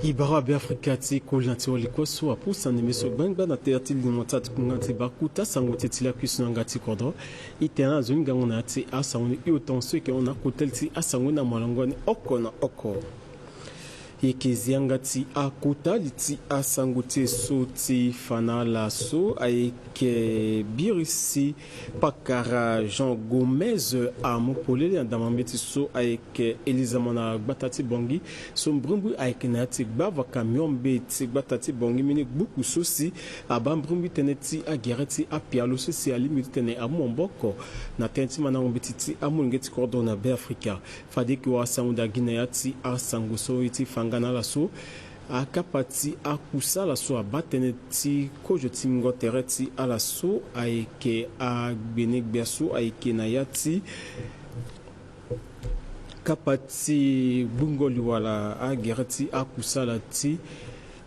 Ibara Afrika ti kolanti walikoso apusa nimeso banga na teati limontat kungati bakuta sangote tila kusu ngati kodro itena zunga ngona ti asangoni utonso ke ona kotelti asangona malangoni okona oko Yekeziangati akuta liti asangote soti fanala so aike birisi pakara Jean Gomez a mopolele ndamambeti so aike Elizamana batati bongi so mbrumbu aike nati bava camion beti batati bongi mini buku sosi abambrumbu teneti agereti apialo sosi alimiti tene amomboko na tenti manangombeti ti amulngeti cordona be Afrika fadiki wa saunda Guineati asangoso iti ngana la so akapati akusa la so abateneti kojoti ngotereti ala so aike agbenek biaso aike nayati kapati bungoli wala agereti akusa la ti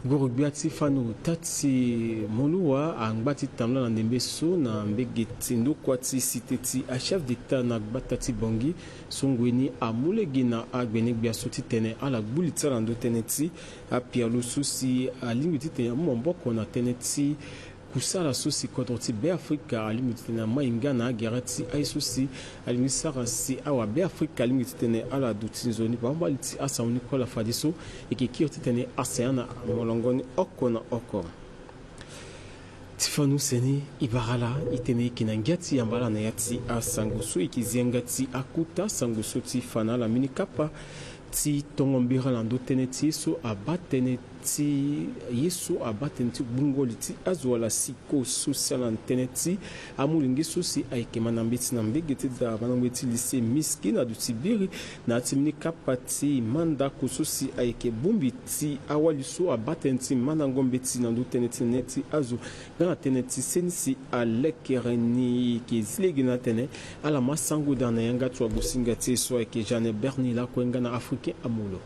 Gorbiati fano tati molua angbati tamla na ndembe so na mbegeti ndo kwati siteti a chef d'état na batati bongi songweni amulegi na agbenek biasoti tene ala gbulitsa na ndo teneti a pialo susi a lingwiti tene momboko na teneti kusala sosi kodroti be Afrika alimiti na mainga na gerati ay sosi alimisara si awa be Afrika alimiti tene ala dutinzoni bambaliti asa unikola fadiso ikikirti tene aseana molongoni oko na oko Tifanu seni ibarala itene kinangati yambala na yati asangoso ikiziangati akuta sangoso tifana la minikapa ti tongombira lando teneti so abateneti yesu abateneti bungoliti azwala siko social teneti amulingi sosi aike manambeti na mbegeti da manambeti lycée miski na dutibiri na timini kapati manda kososi aike bumbiti awaliso abateneti manangombeti na ndo teneti neti azu gana teneti senisi alekereni kezilegi na tene ala masango dana yanga tuwa gusingati so aike jane berni la kwenga na africain amulo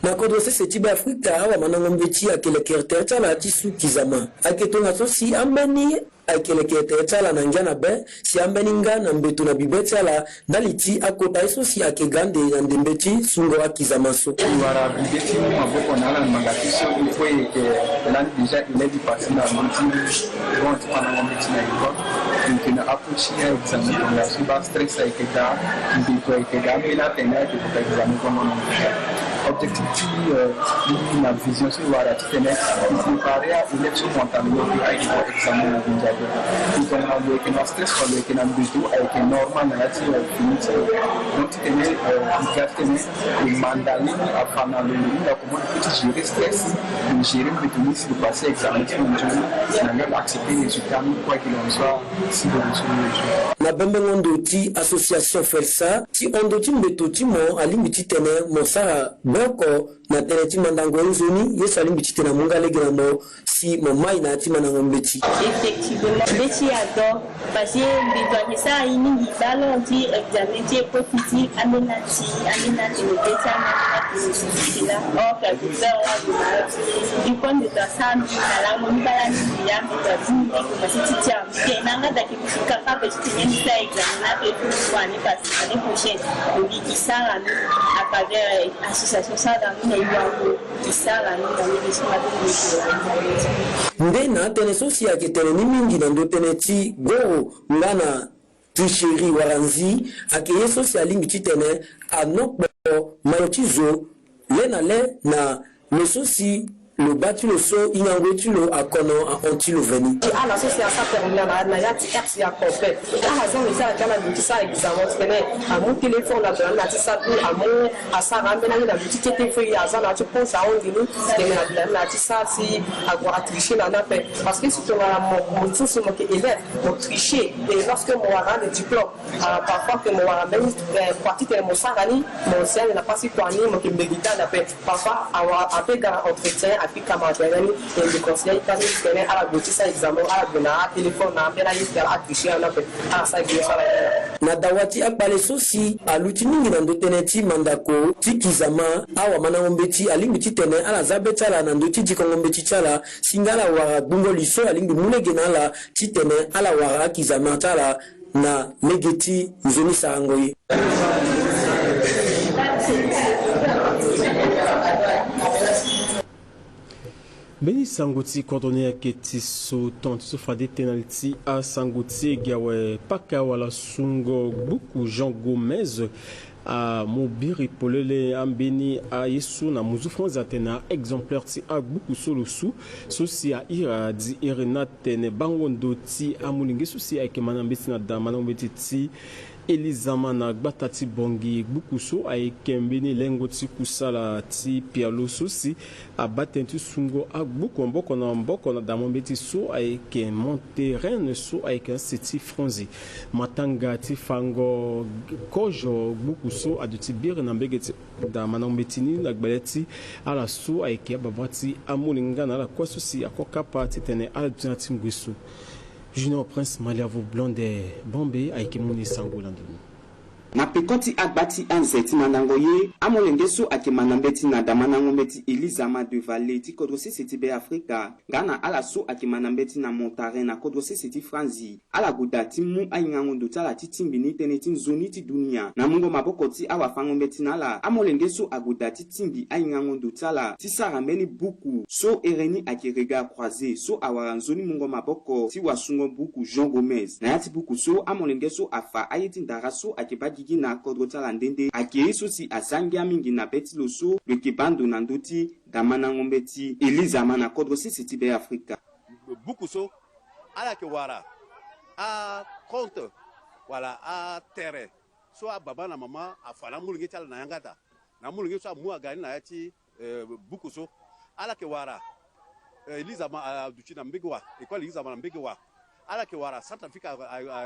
na kodose setiba Afrika awa manangombeti akele kerterta la tisu kizama aketonga sosi ambani akele kerterta la nanjana be si ambani nga na mbeto na bibeta la daliti akota sosi akegande na ndembeti sungo akizama so wara bibeti maboko na la magatisho ifwe ke la déjà il est passé na monti bon manangombeti na iko kina apuchi ya examen na suba stress aikega ndiko aikega bila tena kwa examen kwa manangombeti objectif na vision sur la tenue préparer à l'élection mondiale avec examen na vinjaje donc on a que notre stress sur le que na bitu avec normal na ati finit donc tenue gartene le mandali afana le la comment petit gérer stress gérer bitu si passer examen na même accepter les résultats quoi qu'il en soit si bon na bembe ngondoti association felsa ti ondoti mbetoti mo alimiti tene mosara boko na teneti mandango nzoni yesu alimiti tena mungalege na mo si momai na ati manango mbeti effectivement mbeti ado parce que ça ini ballon ti examen ti potiti amenati le beta na là or quelque chose du point de ça na la mbala ni ya mbeti ko ti tia ke nanga da ki capable de tenir ça examen na pe pour année passée l'année prochaine on dit qui ça à travers association ça dans le qui ça là ndena tene sosi ya ketene ni mingi na ndo tene ti goro ngana tricherie waranzi akeye sosi alingi ti tene anokpo mayotizo lena le na le sosi le bâti le so inangwetulo akono antilo veni à l'association permanente na ya ex ya complet a raison de ça kana de ça examen tene à mon téléphone là dans la ça tout à mon à ça ramena na petite téléphone ya ça na tu penses à on dit nous de na ça si avoir tricher là na parce que si tu as mon tout ce que élève pour tricher et lorsque mon rend le diplôme parfois que mon même partie de mon sarani mon sien n'a pas si tourné mon que médita na parfois avoir un peu entretien puis camarade et le conseiller quand il connaît à la boutique ça examen à la bena téléphone na mbela yisera attricher na pe à ça qui ça na dawati akbale sosi aluti mingi na ndoteneti mandako tikizama awa manangombeti alimiti tene ala zabeta la na ndoti dikongombeti chala singala wa bungo liso alingi mulege na la titene ala wa kizama chala na negeti nzoni sangoyi Beni Sangoti coordonné keti so tonti so fade tenaliti a Sangoti gawe paka wala sungo buku Jean Gomez a mobiri polele ambeni a yesu na muzu franza tena exemplaire ti a buku solo su so si a ira di irena tene bangondo ti amulingi so si a ke manambeti na da manambeti ti Elizama na gbatati bongi bukuso ay kembeni lengo ti kusala ti pialo sosi a batentu sungo a buku mboko na damombeti so ay ke monterrain so ay ke seti franzi matanga ti fango kojo bukuso aduti bir na mbegeti da manombeti ni na gbaleti ala so ay ke babati amulinga na la kwaso si akoka parti tene ala dinati ngwiso Junior Prince Maliavo Blonde Bombay Aikemuni Sangolandoni. Na pekoti agbati anzeti manangoye amolenge so ake manambeti na damanangometi Elizama de Vallée ti kodrosi seti be Afrika gana ala so ake manambeti na Montarin na kodrosi seti Franzi ala guda ti mu aingangondo tala ti timbini tene ti zoni ti dunia na mungo maboko ti awa fangombeti na la amolenge so aguda ti timbi aingangondo tala ti sarambeni buku so ereni ake regard croisé so awara zoni mungo maboko ti wasungo buku Jean Gomez na yati buku so amolenge so afa ayeti ndara so ake gigi na kodrota la ndende ake sosi asangia mingi na beti loso le kebando na ndoti damana ngombeti Elizama na kodrosi siti be Afrika buku so ala ke wara a compte wala a terre so a baba na mama a fala mulungi tala na yangata na mulungi so mu agani na yati buku so ala ke wara Elizama a duchi na mbigwa ekwali Elizama na mbigwa ala ke wara South Africa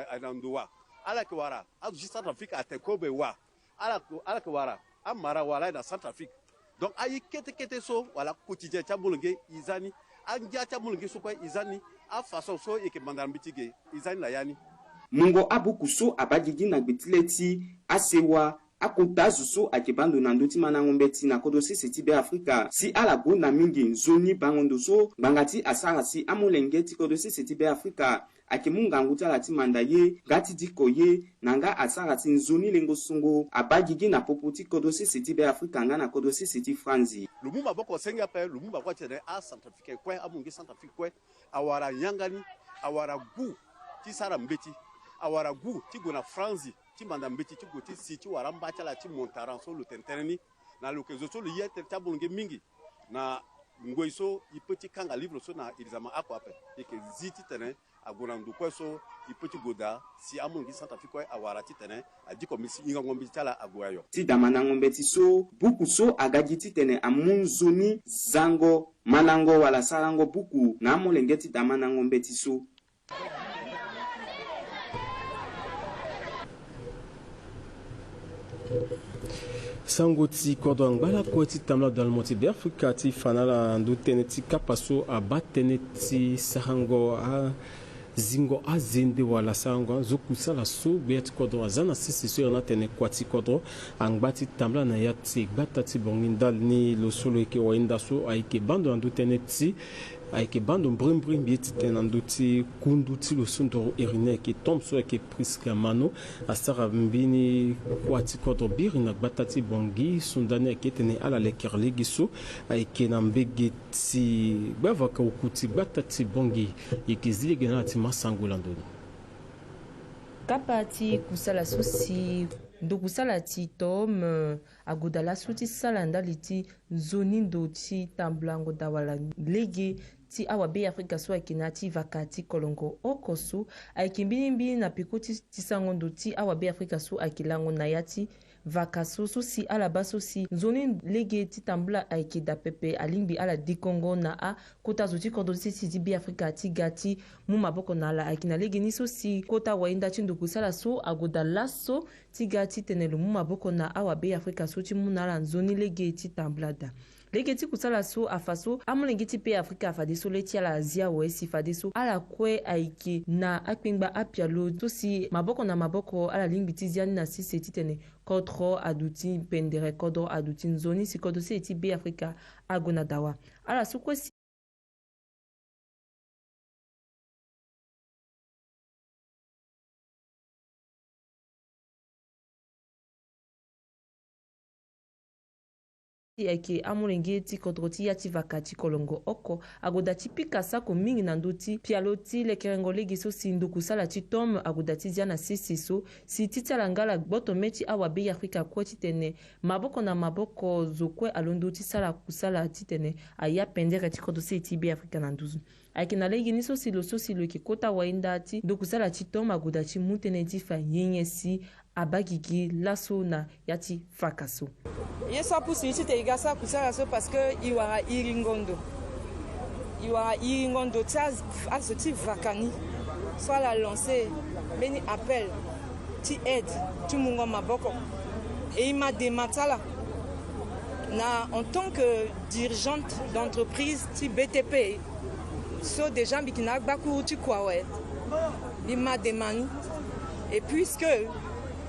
a nanduwa ala ke wara aduchi South Africa atekobe wa ala ke wara amara wala na South Africa donc ayi kete so wala quotidien chamulungi izani angia chamulungi so kwa izani a façon so eke mandambitige izani la yani mungo abuku so abagigi na gbetileti asewa akontazu so akebando na ndoti manangombeti na kodosi seti be Afrika si ala gona mingi nzoni bangondo so bangati asara si amolengeti kodosi seti be Afrika akemunga nguta lati mandaye gati dikoye nanga asara ti nzoni lengo songo abagigi na popoti kodosi seti be Afrika nga na kodosi seti Franzi lumumba boko senga pe lumumba kwa tene a Centrafrique kwe amungi Centrafrique kwe awara yangani awara gu ti sara mbeti awara gu ti gona Franzi ti manda mbeti ti goti si ti waramba chala ti montaran so lu tenteneni na lokezo so lu yete tabulunge mingi na ngoiso ipeti kanga livre so na Elizama akwa pe eke ziti tene agona ndukwe so ipeti goda si amungi Centrafrique awara ti tene adiko misi inga ngombi chala agwayo ti damana ngombe ti so buku so agaji ti tene amunzoni zango manango wala sarango buku na amolenge ti damana ngombe ti so Sangoti Kodon Bala Kweti Tamla dans le Monti d'Afrique ti fanala ndutene ti kapaso abatene ti sarango a zingo azende wala sarango zokusa la so bet Kodon azana sisi so yana tene kwati Kodon angbati Tamla na yati batati bongindal ni lo solo eke wainda so aike bando ndutene ti aike bando mbrim bieti tenanduti kunduti lo sondoro erine ke tomso ke priska mano asara mbini kwati kodo birina batati bongi sundane ke tene ala lekerle giso aike nambegeti bava ka ukuti batati bongi ikizili genati masangulandoni kapati kusala susi ndokusala ti tom agodala so ti sala ndali ti nzoni ndo ti tamblango dawala lege ti awa be Afrika so ayeke na ti vaka ti kolongo oko so ayeke mbini na peko ti sango ndo ti awa be Afrika so ayeke lango na ya ti vaka so si ala ba so si nzoni lege ti tambula ayeke dapepe alingbi ala dikongo na kota zo ti kodo si ti be Afrika ti ga ti mu maboko na ala ayeke na lege ni so si kota wainda ti ndoku sala so agoda la so ti ga ti tene lo mu maboko na awa be Afrika so ti mu na ala nzoni lege ti tambula da lege ti kusala so afa so amolenge ti pe Afrika afade so le ti ala Asia wesi fade so ala kue ayeke na akpengba apialo so si maboko na maboko ala lingbi ti ziani na sise ti tene kodro aduti pendere kodro aduti nzoni si kodo si ti be Afrika agona dawa ala so kue si ake amulenge ti kodroti ya ti vakati kolongo oko agoda ti pika sako mingi na ndö ti pialo ti lekerengo lege so si nduku sala ti tome agoda ti dia na sisi so si ti ti ala ngala gboto mê ti awabe afrika kue ti tene maboko na maboko zo kue alondo ti sala kusala ti tene aya pendere ti kodro ti be afrika na nduzu ayeke na lege ni so si lo yeke kota wainda ti nduku sala ti tome agoda ti mu tënë ti fa nyenye si abagigi laso na ya ti frakaso ye so apusi ti te e ga so akusala so parce que i wara iri ngondo ti azo ti vakani so ala lancé mbeni appel ti aide ti mungo maboko et il m'a demandé là na en tant que dirigeante d'entreprise ti BTP so déjà mbiki na gbakuru ti kwawe il m'a demandé et puisque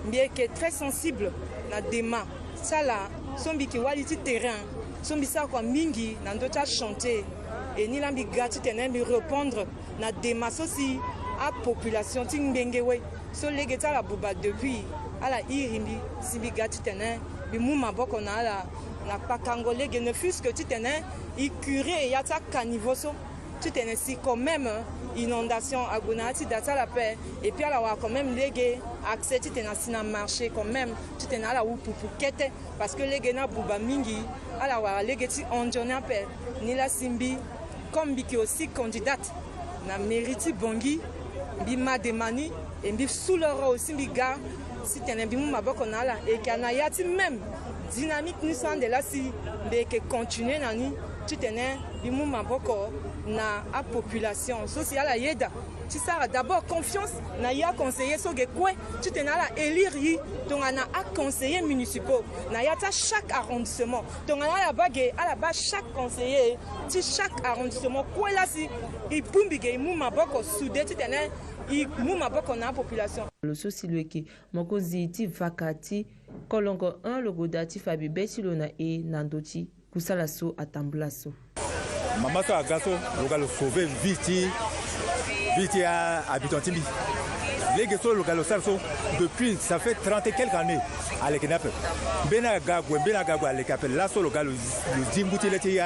mbiki très sensible na dema sala so mbiki wali ti terrain so mbisa kwa mingi na ndo ta chanter et ni lambi gati tene mi répondre na dema so si a population ti ngenge we so lege ta la buba depuis ala irimbi si bi gati tene bi mu maboko na ala na pakango lege ne fût-ce que ti tene i curé ya ta caniveau so ti tene si quand même inondation agona ti data la paix et puis ala wa quand même lege accès ti tene si na marché quand même ti tene ala wu pupu kete parce que lege na buba mingi ala wa lege ti onjona pe ni la simbi comme biki aussi candidate na mérite bongi bi ma demani et bi souloro aussi bi ga si tene bi mu maboko na ala et kana ya ti même dynamique ni san de la si be ke continuer nani ti tene bi mu maboko na a population sociale a yeda ti sara d'abord confiance na ya conseiller so ge kwe ti tene ala élire yi tonga na a conseiller municipaux na ya ta chaque arrondissement tonga na la bage ala ba chaque conseiller ti chaque arrondissement kwe la si i pumbi ge mu maboko soudé ti tene i mu maboko na population lo so si lweke mokonzi ti vakati kolongo 1 logoda ti fabi beti lo na e na ndö ti kusala so atambula so mama so aga so loga lo sauver vie ti habitant timbi lege so loga lo sala so depuis ça fait 30 et quelques années aleke na pe mbena gagwe aleke ape la so loga lo dimbuti le ti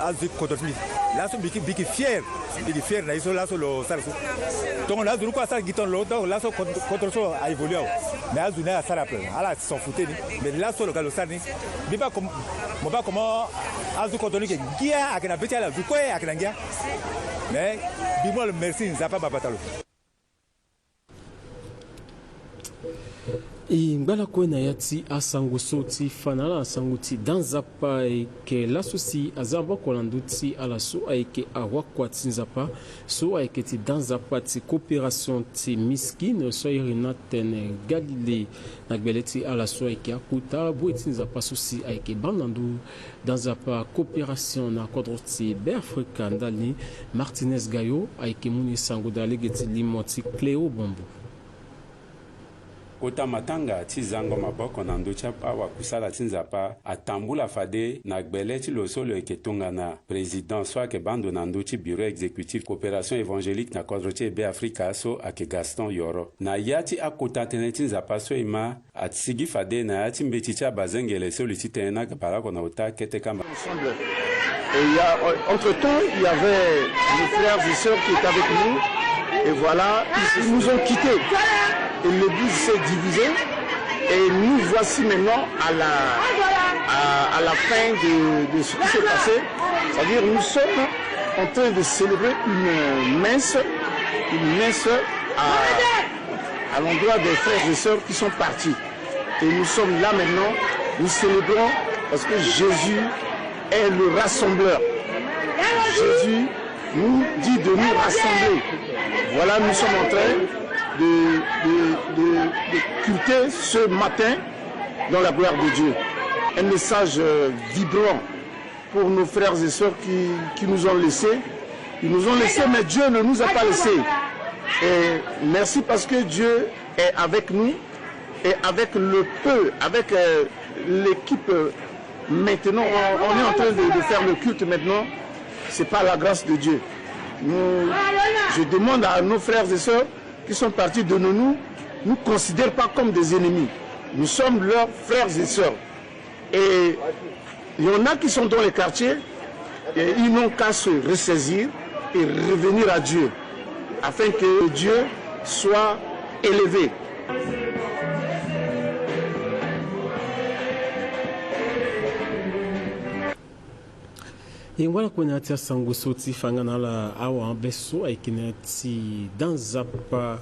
azi kodotmi la so biki fier na iso la so lo sala so donc la zuru ko sa giton lo donc la so contre so a évolué mais azuna a sala pe ala s'en foutait mais la so loga lo sala ni biba comme mo ba comment azu kodoni ke gia akena beti ala zu ko akena gia mais bimo le merci nzapa babatalo e ngbala kue na ya ti asango so ti fana ala asango ti danzapa e yeke laso si aza amboko na ndö ti ala so ayeke awakua ti nzapa so ayeke ti danzapa ti coopération ti miskine so iri na tene galilée na gbele ti ala so ayeke akuta abue ti nzapa so si ayeke ba na ndö danzapa coopération na kodro ti beafrika ndali martinez gayo ayeke mu ni sango da lege ti limo ti cléo bombo kota matanga ti zango maboko na ndö ti awa kusala ti nzapa atambula fade na gbele ti lo so lo yeke tongana président so ayeke ba ndo na ndö ti bureau exécutif coopération évangélique na kodro ti ebe afrika so ayeke gaston yoro na ya ti akota tënë ti nzapa so e ma asigi fade na ya ti mbeti ti abazengele so li ti tënë na ga parako na ota kete kamba entre-temps, il y avait nos frères et sœurs qui étaient avec nous. Et voilà, ils nous ont quittés. Et l'église s'est divisée. Et nous voici maintenant à la fin de ce qui s'est passé. C'est-à-dire nous sommes en train de célébrer une messe à l'endroit des frères et sœurs qui sont partis. Et nous sommes là maintenant, nous célébrons parce que Jésus est le rassembleur. Jésus nous dit de nous rassembler. Voilà, nous sommes en train de culter ce matin dans la gloire de Dieu. Un message vibrant pour nos frères et sœurs qui nous ont laissés. Ils nous ont laissés, mais Dieu ne nous a pas laissés. Et merci parce que Dieu est avec nous et avec le peu, avec l'équipe. Maintenant, on est en train de faire le culte maintenant. C'est pas la grâce de Dieu. Je demande à nos frères et sœurs qui sont partis de nous considèrent pas comme des ennemis. Nous sommes leurs frères et sœurs. Et il y en a qui sont dans les quartiers et ils n'ont qu'à se ressaisir et revenir à Dieu, afin que Dieu soit élevé. Et voilà qu'on a été à Sangosoti, Fanganala, Awa, Besso, et qui est dans Zapa.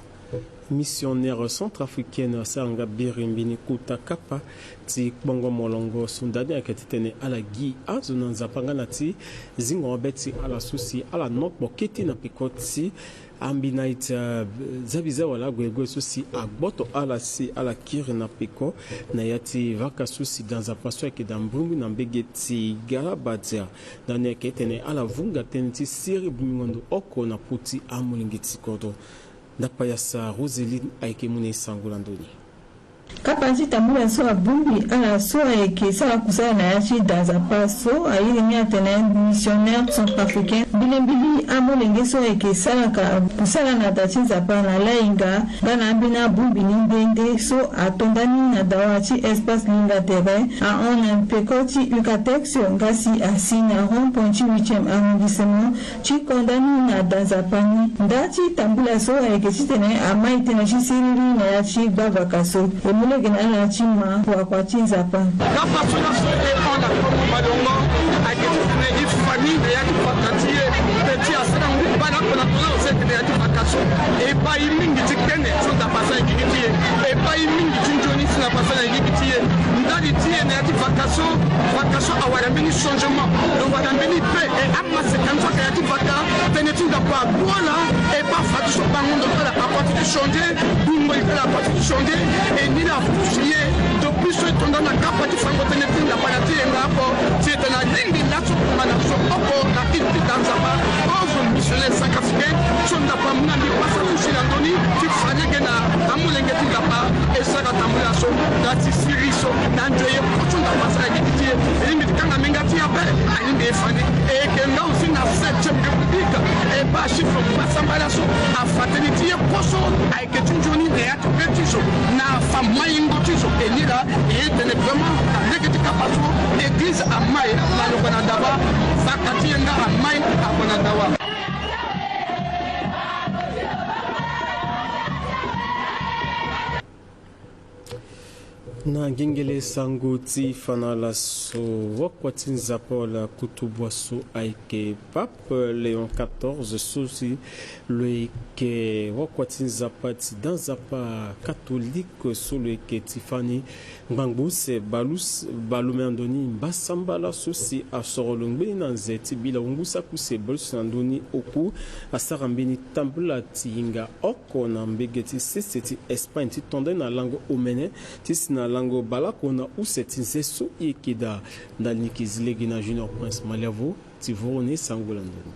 Missionnaire centrafricaine Saranga Birimbini Kuta Kapa ti Bongo Molongo Sundani akatitene ala gi azuna zapangana ti zingo beti ala susi ala nokbo keti na pikoti ambinaita zabiza wala gwegwe susi agboto ala si ala kiri na piko na yati vaka susi dans apaso eke dambungu na mbegeti galabadia dani aketene ala vunga teniti siri bumingondo oko na puti amulingiti kodo Napayasa Roseline Aikemune Sangolandoni. Kapasi tambula so abumbi ala so eke sala kusala na yachi daza paso ayi ni atene missionnaire centrafricain bilembili amolenge so eke sala ka kusala na dachi zapa na lainga bana bina bumbi ni ndende so atondani na dawachi espace linga terrain a on pekoti ukatex ngasi asina rond-point 8e arrondissement chi kondani na daza pani ndachi tambula so eke sitene amaite na chisiriri na yachi bava kaso mulege na ala chima kwa kwa chinzapa kapa tuna sote ona kwa malongo akitune ifamille ya kifakatie peti asana mbana kuna tuna osete ya kifakaso e ba imingi tikene tunda pasa ikitie e ba imingi tinjoni sina pasa ikitie ndali tie na kifakaso fakaso awarambini changement do warambini pe e amma sekanza ya kifaka tenetunda kwa bola e ba fatu bangondo kala apati de changer dumbo ikala apati de changer e ni la fusier depuis ce temps dans la capa du fango tenetin la panati et ngapo c'est na lingi la mana so opo na inti danzaba ozo missionnaire centrafricain sonda pa mnambi pasa fusier andoni tu fane gena amulenge tingapa e saka tambula so na tisiriso na ndoye sonda pasa gitie e mi kanga mengati abe ani be fane e kenga usina 7e république e ba chiffre pasa mbala so a fraternité poso ai que tunjoni ne atu petiso na fama ingotiso enira e tene vraiment neketi kapaso église amai na lokana daba fakati nga amai akona dawa na ngengele sangoti fanala so wakwati nzapola kutubwa so aike pape Léon 14 sosi loike wakwati nzapati dans zapa catholique so loike Tiffany Ngbangbouse balumandoni mbasambala sosi asorolongbe na nzeti bila ungusa kuse bolsandoni oku asarambini tambula tinga oko na mbegeti seseti Espagne ti tonde na lango omene tisina lango balakona ou setinze so yekida ndalniki zilegi na Junior Prince Maliavo tivone sangolandoni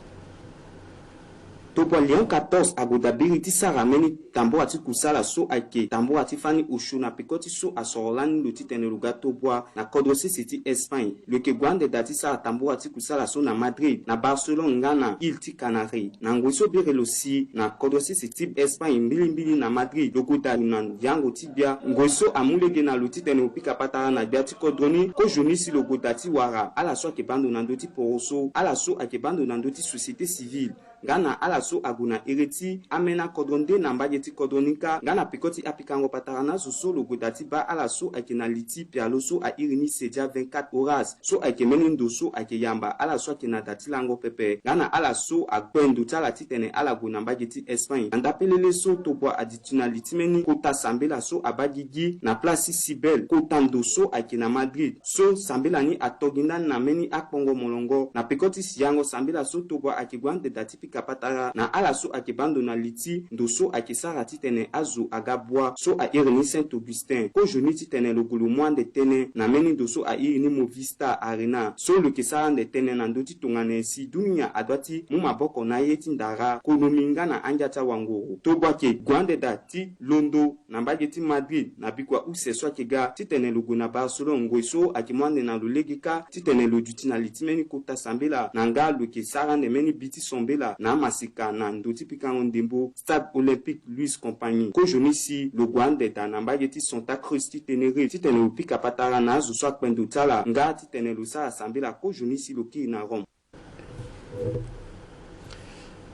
Topo Léon 14 agodabiri ti sarameni tambo ati kusala so ake tambo ati fani ushu na pikoti so asorolani loti teneluga tobwa na kodrosi siti Espagne leke gwande dati sa tambo ati kusala so na Madrid na Barcelone ngana ilti Canary na ngweso birelosi na kodrosi siti Espagne mbili na Madrid lokuta na vyango tibia ngweso amulege na loti tenelupika patara na biati kodroni ko jonisi lokuta ti wara ala so ake bando na ndoti poroso ala so ake bando na ndoti société civile Gana ala so aguna ereti amena kodronde na mbageti kodronika gana pikoti apikango patarana so logodati ba ala so akena liti pialo so a irini sedia 24 horas so akemeni ndoso akeyamba ala so akena dati lango pepe gana ala so agbendo tala titene ala guna mbageti Espagne andapelele so tobwa aditionality meni kota sambela so abagigi na place Sibel kota ndoso akena Madrid so sambela ni atoginda na meni akpongo molongo na pikoti siyango sambela so tobwa akigwande dati kapatara na ala so akebando na liti ndoso akesara titene azu agabwa so a irini Saint Augustin ko joni titene logulu mwande tene na meni ndoso a irini Movista Arena so lo kesara nde tene na ndoti tongane si dunia adwati mu maboko na yeti ndara konominga na anjata wangoro tobwa ke gwande dati Londo na mbageti Madrid na bikwa useso akega titene logo na Barcelone ngweso akimwande na lolegika titene lo dutina litimeni kota sambela na nga lo kesara nde meni biti sombela na masika na ndoti pikango ndembo stade olympique Louis Compagnie ko jonisi le gwande dana mbage ti Santa Cruz ti tenere ti tene upika patara na zo swak pendo tala nga ti tene lusa asambela ko jonisi loki na Rome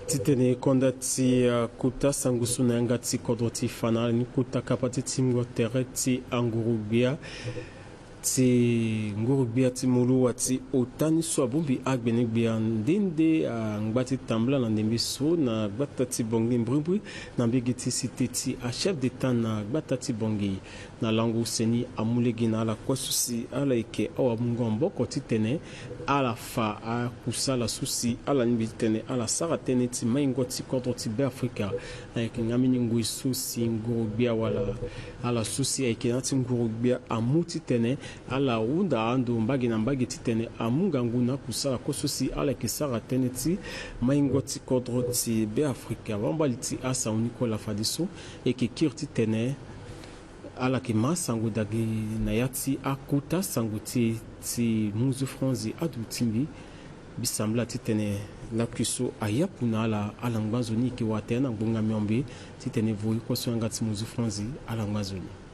titene konda ti kuta sangusu na yanga ti kodro ti fanal ni kuta kapati ti mgo tere ti angurubia ti ngurubia ti mulu wa ti otani so abumbi agbeni gbia ndende ngba ti tambla na ndembi so na gbata ti bongi mbrumbru na mbegi ti cité ti a chef d'état na gbata ti bongi na langu seni amulegi na ala kwasusi ala ike awa mungombo ko ti tene ala fa a kusala susi ala nibi tene ala sara tene ti maingo ti kodro ti be Afrika na ike ngamini ngui susi ngurubia wala ala susi ike na ti ngurubia amuti tene ala unda ando mbagi na mbagi ti tene amunga nguna kusala kosusi ala ke sara tene ti maingo ti kodro ti be Afrika wambali ti asa uniko la fadiso eke kir ti tene ala ke ma sango dagi na yati akuta sango ti muzu franzi adu timbi bisambla ti tene la kuso ayapuna ala ngbanzoni ke watena ngbonga miombe ti tene voyi koso yanga ti muzu franzi ala ngbanzoni